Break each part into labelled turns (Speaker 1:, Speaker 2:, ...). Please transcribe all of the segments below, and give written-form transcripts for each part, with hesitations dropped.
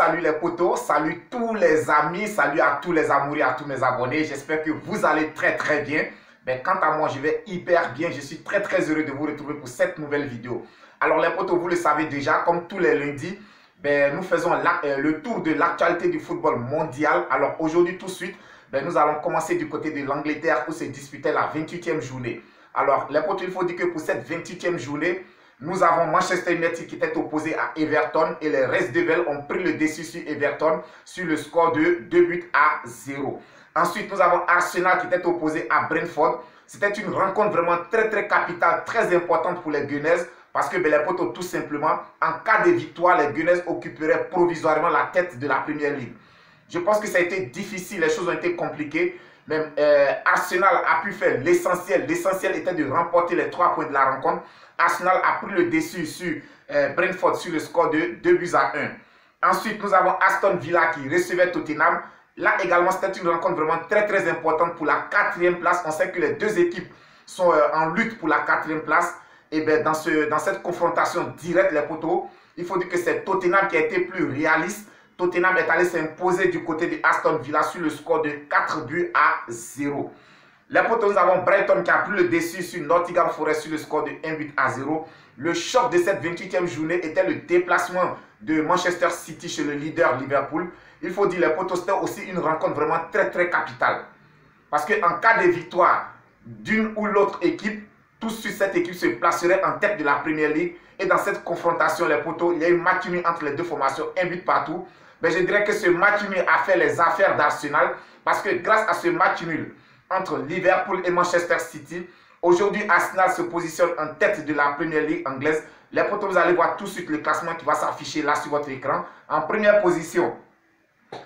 Speaker 1: salut les potos, salut tous les amis, salut à tous les amoureux, à tous mes abonnés. J'espère que vous allez très bien. Mais quant à moi, je vais hyper bien. Je suis très heureux de vous retrouver pour cette nouvelle vidéo. Alors les potos, vous le savez déjà, comme tous les lundis, nous faisons le tour de l'actualité du football mondial. Alors aujourd'hui tout de suite, nous allons commencer du côté de l'Angleterre où se disputait la 28e journée. Alors les potos, il faut dire que pour cette 28e journée, nous avons Manchester United qui était opposé à Everton et les Red Devils ont pris le dessus sur Everton sur le score de 2-0. Ensuite, nous avons Arsenal qui était opposé à Brentford. C'était une rencontre vraiment très capitale, très importante pour les Gunners parce que les potos, tout simplement, en cas de victoire, les Gunners occuperaient provisoirement la tête de la Premier League. Je pense que ça a été difficile, les choses ont été compliquées. Même Arsenal a pu faire l'essentiel. L'essentiel était de remporter les 3 points de la rencontre. Arsenal a pris le dessus sur Brentford sur le score de 2-1. Ensuite, nous avons Aston Villa qui recevait Tottenham. Là également, c'était une rencontre vraiment très importante pour la 4e place. On sait que les deux équipes sont en lutte pour la 4e place. Et bien, dans cette confrontation directe, les potos, il faut dire que c'est Tottenham qui a été plus réaliste. Tottenham est allé s'imposer du côté de Aston Villa sur le score de 4-0. Les potos, nous avons Brighton qui a pris le dessus sur Nottingham Forest sur le score de 1-0. Le choc de cette 28e journée était le déplacement de Manchester City chez le leader Liverpool. Il faut dire, les potos, c'était aussi une rencontre vraiment très capitale. Parce qu'en cas de victoire d'une ou l'autre équipe, tous sur cette équipe se placerait en tête de la Premier League. Et dans cette confrontation, les potos, il y a eu match nul entre les deux formations, un but partout. Mais je dirais que ce match nul a fait les affaires d'Arsenal. Parce que grâce à ce match nul entre Liverpool et Manchester City, aujourd'hui Arsenal se positionne en tête de la Premier League anglaise. Les potos, vous allez voir tout de suite le classement qui va s'afficher là sur votre écran. En première position,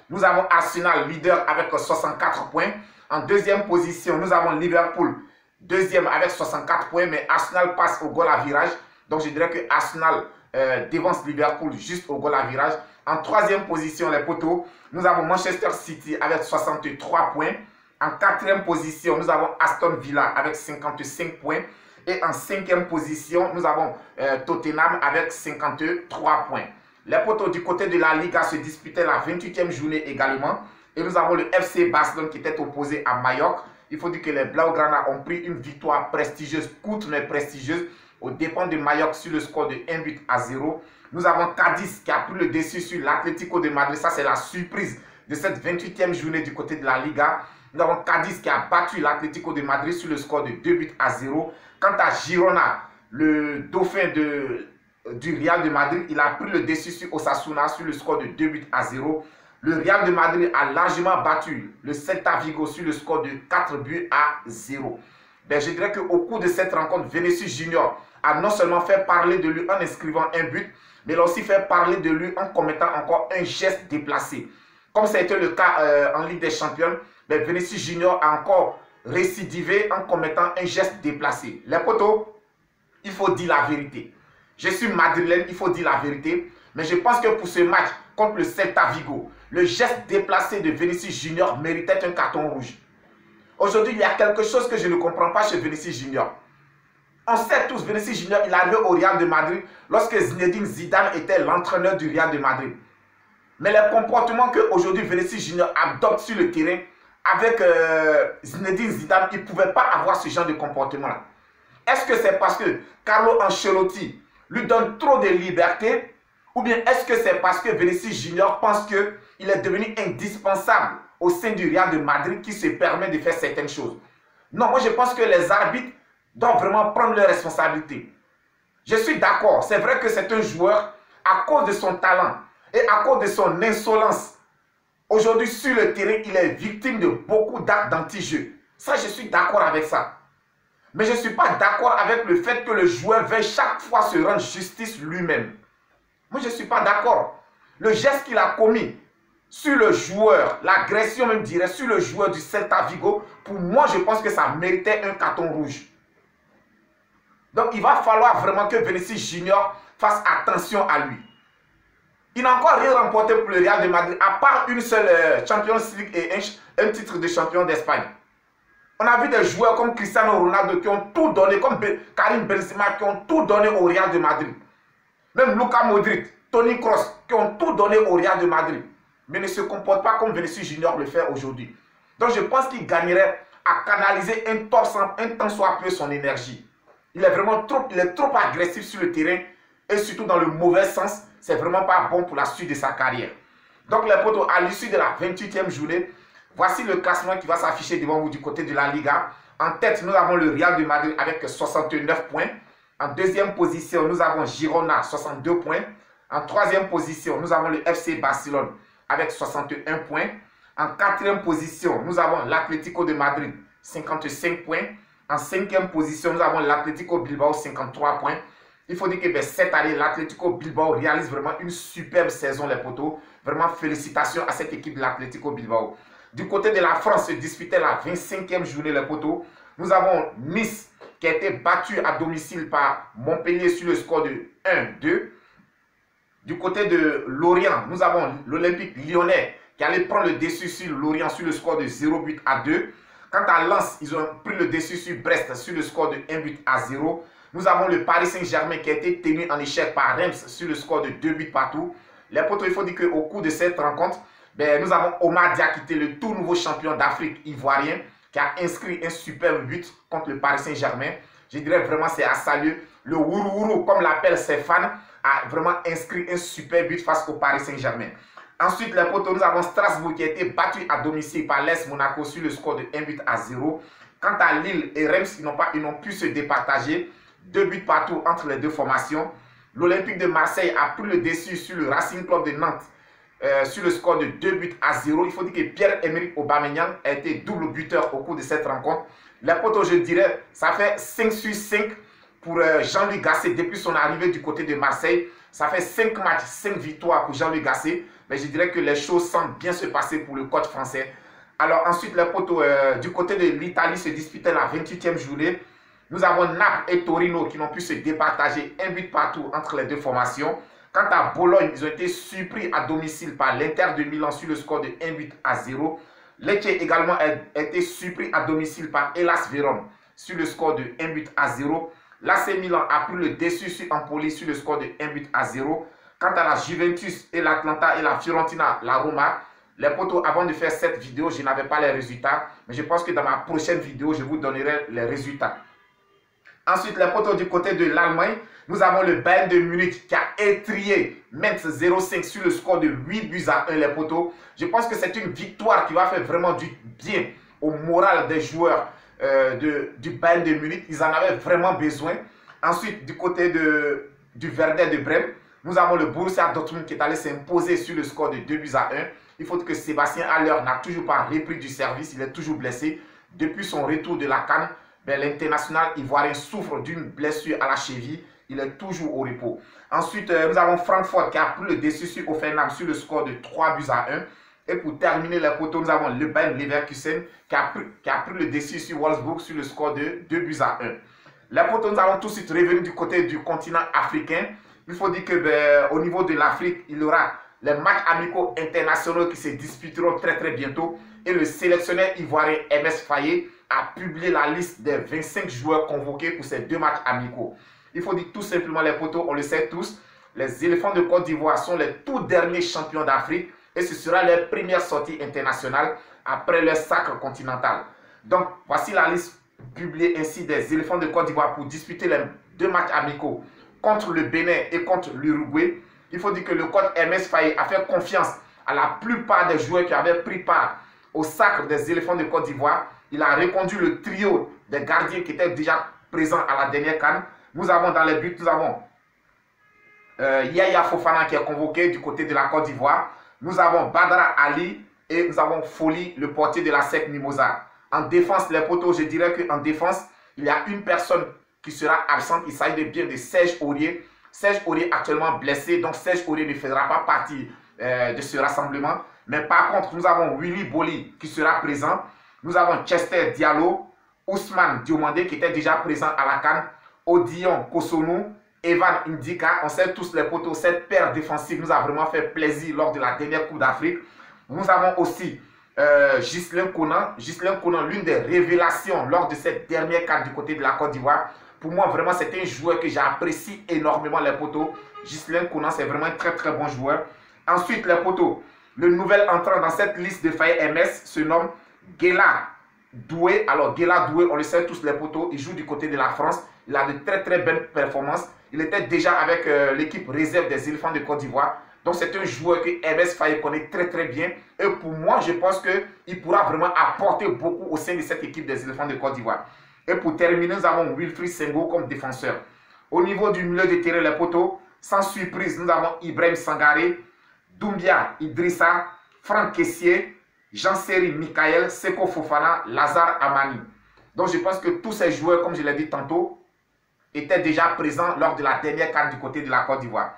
Speaker 1: nous avons Arsenal, leader avec 64 points. En deuxième position, nous avons Liverpool, deuxième avec 64 points. Mais Arsenal passe au goal à virage. Donc je dirais que Arsenal dévance Liverpool juste au goal à virage. En troisième position, les potos, nous avons Manchester City avec 63 points. En quatrième position, nous avons Aston Villa avec 55 points. Et en cinquième position, nous avons Tottenham avec 53 points. Les potos, du côté de la Liga se disputaient la 28e journée également. Et nous avons le FC Barcelone qui était opposé à Mallorca. Il faut dire que les Blaugrana ont pris une victoire prestigieuse, courte mais prestigieuse, aux dépens de Mallorca sur le score de 1-0. Nous avons Cadiz qui a pris le dessus sur l'Atlético de Madrid. Ça, c'est la surprise de cette 28e journée du côté de la Liga. Nous avons Cadiz qui a battu l'Atlético de Madrid sur le score de 2-0. Quant à Girona, le dauphin du Real de Madrid, il a pris le dessus sur Osasuna sur le score de 2-0. Le Real de Madrid a largement battu le Celta Vigo sur le score de 4-0. Je dirais qu'au cours de cette rencontre, Vinicius Junior a non seulement fait parler de lui en inscrivant un but, mais il a aussi fait parler de lui en commettant encore un geste déplacé. Comme ça a été le cas en Ligue des Champions, Vinicius Junior a encore récidivé en commettant un geste déplacé. Les potos, il faut dire la vérité. Je suis madrilène, il faut dire la vérité. Mais je pense que pour ce match contre le Celta Vigo, le geste déplacé de Vinicius Junior méritait un carton rouge. Aujourd'hui, il y a quelque chose que je ne comprends pas chez Vinicius Junior. On sait tous, Vinicius Junior, il est arrivé au Real de Madrid lorsque Zinedine Zidane était l'entraîneur du Real de Madrid. Mais les comportements qu'aujourd'hui Vinicius Junior adopte sur le terrain, avec Zinedine Zidane, il ne pouvait pas avoir ce genre de comportement-là. Est-ce que c'est parce que Carlo Ancelotti lui donne trop de liberté? Ou bien est-ce que c'est parce que Vinicius Junior pense qu'il est devenu indispensable au sein du Real de Madrid qui se permet de faire certaines choses? Non, moi je pense que les arbitres doivent vraiment prendre leurs responsabilités. Je suis d'accord, c'est vrai que c'est un joueur, à cause de son talent et à cause de son insolence, aujourd'hui sur le terrain, il est victime de beaucoup d'actes d'anti-jeu. Ça, je suis d'accord avec ça. Mais je ne suis pas d'accord avec le fait que le joueur veuille chaque fois se rendre justice lui-même. Moi, je ne suis pas d'accord. Le geste qu'il a commis sur le joueur, l'agression même dirait, sur le joueur du Celta Vigo, pour moi, je pense que ça méritait un carton rouge. Donc, il va falloir vraiment que Vinicius Junior fasse attention à lui. Il n'a encore rien remporté pour le Real de Madrid, à part une seule Champions League et un titre de champion d'Espagne. On a vu des joueurs comme Cristiano Ronaldo qui ont tout donné, comme Karim Benzema qui ont tout donné au Real de Madrid. Même Luka Modric, Toni Kroos, qui ont tout donné au Real de Madrid, mais ne se comportent pas comme Vinicius Junior le fait aujourd'hui. Donc je pense qu'il gagnerait à canaliser un tant soit peu son énergie. Il est trop agressif sur le terrain et surtout dans le mauvais sens. C'est vraiment pas bon pour la suite de sa carrière. Donc les potos, à l'issue de la 28e journée, voici le classement qui va s'afficher devant vous du côté de la Liga. En tête, nous avons le Real de Madrid avec 69 points. En deuxième position, nous avons Girona, 62 points. En troisième position, nous avons le FC Barcelone avec 61 points. En quatrième position, nous avons l'Atlético de Madrid, 55 points. En cinquième position, nous avons l'Atlético Bilbao, 53 points. Il faut dire que cette année, l'Atlético Bilbao réalise vraiment une superbe saison, les potos. Vraiment, félicitations à cette équipe de l'Atlético Bilbao. Du côté de la France, se disputait la 25e journée, les potos. Nous avons Nice qui a été battu à domicile par Montpellier sur le score de 1-2. Du côté de Lorient, nous avons l'Olympique lyonnais qui allait prendre le dessus sur Lorient sur le score de 0-2. Quant à Lens, ils ont pris le dessus sur Brest sur le score de 1-0. Nous avons le Paris Saint-Germain qui a été tenu en échec par Reims sur le score de 2 partout. Les potos, il faut dire qu'au cours de cette rencontre, nous avons Omar Diakité, le tout nouveau champion d'Afrique ivoirien, qui a inscrit un superbe but contre le Paris Saint-Germain. Je dirais vraiment c'est à saluer. Le Wourouourou, comme l'appellent ses fans, a vraiment inscrit un superbe but face au Paris Saint-Germain. Ensuite, les potos, nous avons Strasbourg qui a été battu à domicile par l'AS Monaco sur le score de 1-0. Quant à Lille et Reims, ils n'ont pu se départager. 2 buts partout entre les deux formations. L'Olympique de Marseille a pris le dessus sur le Racing Club de Nantes sur le score de 2-0. Il faut dire que Pierre-Emerick Aubameyang a été double buteur au cours de cette rencontre. Les potos, je dirais, ça fait 5/5 pour Jean-Louis Gasset depuis son arrivée du côté de Marseille. Ça fait 5 matchs, 5 victoires pour Jean-Louis Gasset. Mais je dirais que les choses semblent bien se passer pour le coach français. Alors ensuite, les potos, du côté de l'Italie se disputaient la 28e journée. Nous avons Naples et Torino qui n'ont pu se départager 1 but partout entre les deux formations. Quant à Bologne, ils ont été surpris à domicile par l'Inter de Milan sur le score de 1-0. Lecce également a été surpris à domicile par Hellas Vérone sur le score de 1-0. L'AC Milan a pris le dessus sur Empoli sur le score de 1-0. Quant à la Juventus et l'Atlanta et la Fiorentina, la Roma, les potos, avant de faire cette vidéo, je n'avais pas les résultats. Mais je pense que dans ma prochaine vidéo, je vous donnerai les résultats. Ensuite, les potos, du côté de l'Allemagne, nous avons le Bayern de Munich qui a étrié Mainz 0-5 sur le score de 8-1, les potos. Je pense que c'est une victoire qui va faire vraiment du bien au moral des joueurs du Bayern de Munich. Ils en avaient vraiment besoin. Ensuite, du côté du Werder de Brême, nous avons le Borussia Dortmund qui est allé s'imposer sur le score de 2-1. Il faut que Sébastien Haller n'a toujours pas repris du service. Il est toujours blessé. Depuis son retour de la CAN, l'international ivoirien souffre d'une blessure à la cheville. Il est toujours au repos. Ensuite, nous avons Francfort qui a pris le dessus sur Hoffenheim sur le score de 3-1. Et pour terminer les poteaux, nous avons le Bayer Leverkusen qui a pris le dessus sur Wolfsburg sur le score de 2-1. Les poteaux, nous allons tout de suite revenir du côté du continent africain. Il faut dire qu'au niveau de l'Afrique, il y aura les matchs amicaux internationaux qui se disputeront très bientôt. Et le sélectionneur ivoirien MS Faye a publié la liste des 25 joueurs convoqués pour ces 2 matchs amicaux. Il faut dire tout simplement, les potos, on le sait tous, les éléphants de Côte d'Ivoire sont les tout derniers champions d'Afrique et ce sera leur première sortie internationale après leur sacre continental. Donc, voici la liste publiée ainsi des éléphants de Côte d'Ivoire pour disputer les 2 matchs amicaux contre le Bénin et contre l'Uruguay. Il faut dire que le coach MS Faye a fait confiance à la plupart des joueurs qui avaient pris part au sacre des éléphants de Côte d'Ivoire. Il a reconduit le trio des gardiens qui étaient déjà présents à la dernière CAN. Nous avons dans les buts, nous avons Yaya Fofana qui est convoqué du côté de la Côte d'Ivoire. Nous avons Badara Ali et nous avons Foli, le portier de la SEC Mimosa. En défense, les potos, je dirais qu'en défense, il y a une personne qui sera absente. Il s'agit bien de Serge Aurier. Serge Aurier actuellement blessé, donc Serge Aurier ne fera pas partie de ce rassemblement. Mais par contre, nous avons Willy Boli qui sera présent. Nous avons Chester Diallo, Ousmane Diomandé qui était déjà présent à la CAN, Odion Kosonou, Evan Indika. On sait tous les potos, cette paire défensive nous a vraiment fait plaisir lors de la dernière Coupe d'Afrique. Nous avons aussi Ghislain Konan, l'une des révélations lors de cette dernière CAN du côté de la Côte d'Ivoire. Pour moi, vraiment, c'est un joueur que j'apprécie énormément, les potos. Ghislain Konan, c'est vraiment un très très bon joueur. Ensuite, les potos, le nouvel entrant dans cette liste de Faye MS se nomme Guéla Doué. Alors, Guéla Doué, on le sait tous, les potos, il joue du côté de la France. Il a de très très belles performances. Il était déjà avec l'équipe réserve des éléphants de Côte d'Ivoire. Donc, c'est un joueur que MS Faye connaît très très bien. Et pour moi, je pense qu'il pourra vraiment apporter beaucoup au sein de cette équipe des éléphants de Côte d'Ivoire. Et pour terminer, nous avons Wilfried Senghor comme défenseur. Au niveau du milieu de terrain, les potos, sans surprise, nous avons Ibrahim Sangaré, Doumbia Idrissa, Franck Kessié, Jean-Séry Mikaël, Seko Fofana, Lazare Amani. Donc je pense que tous ces joueurs, comme je l'ai dit tantôt, étaient déjà présents lors de la dernière CAN du côté de la Côte d'Ivoire.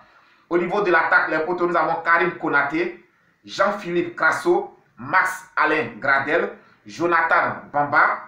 Speaker 1: Au niveau de l'attaque, les potos, nous avons Karim Konaté, Jean-Philippe Crasso, Max Alain Gradel, Jonathan Bamba,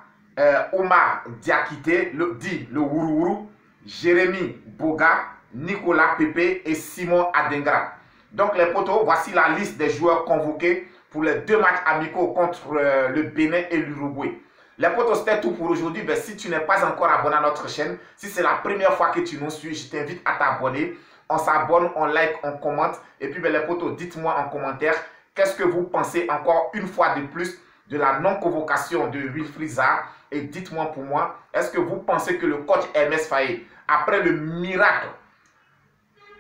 Speaker 1: Omar Diakité, le Wourourou, Jérémy Boga, Nicolas Pepe et Simon Adengra. Donc les potos, voici la liste des joueurs convoqués pour les 2 matchs amicaux contre le Bénin et l'Uruguay. Les potos, c'était tout pour aujourd'hui. Mais si tu n'es pas encore abonné à notre chaîne, si c'est la première fois que tu nous suis, je t'invite à t'abonner. On s'abonne, on like, on commente. Et puis les potos, dites-moi en commentaire qu'est-ce que vous pensez encore une fois de plus de la non-convocation de Wilfried Zaha. Et dites-moi pour moi, est-ce que vous pensez que le coach MS Faye, après le miracle,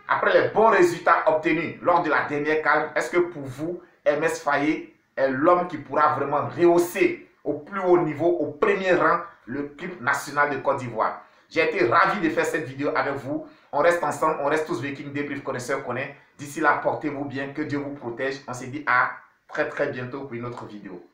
Speaker 1: après les bons résultats obtenus lors de la dernière CAN, est-ce que pour vous, MS Faye est l'homme qui pourra vraiment rehausser au plus haut niveau, au premier rang, l'équipe nationale de Côte d'Ivoire? J'ai été ravi de faire cette vidéo avec vous. On reste ensemble, on reste tous Vikings, débrief, connaisseurs, connaît. D'ici là, portez-vous bien, que Dieu vous protège. On se dit à très très bientôt pour une autre vidéo.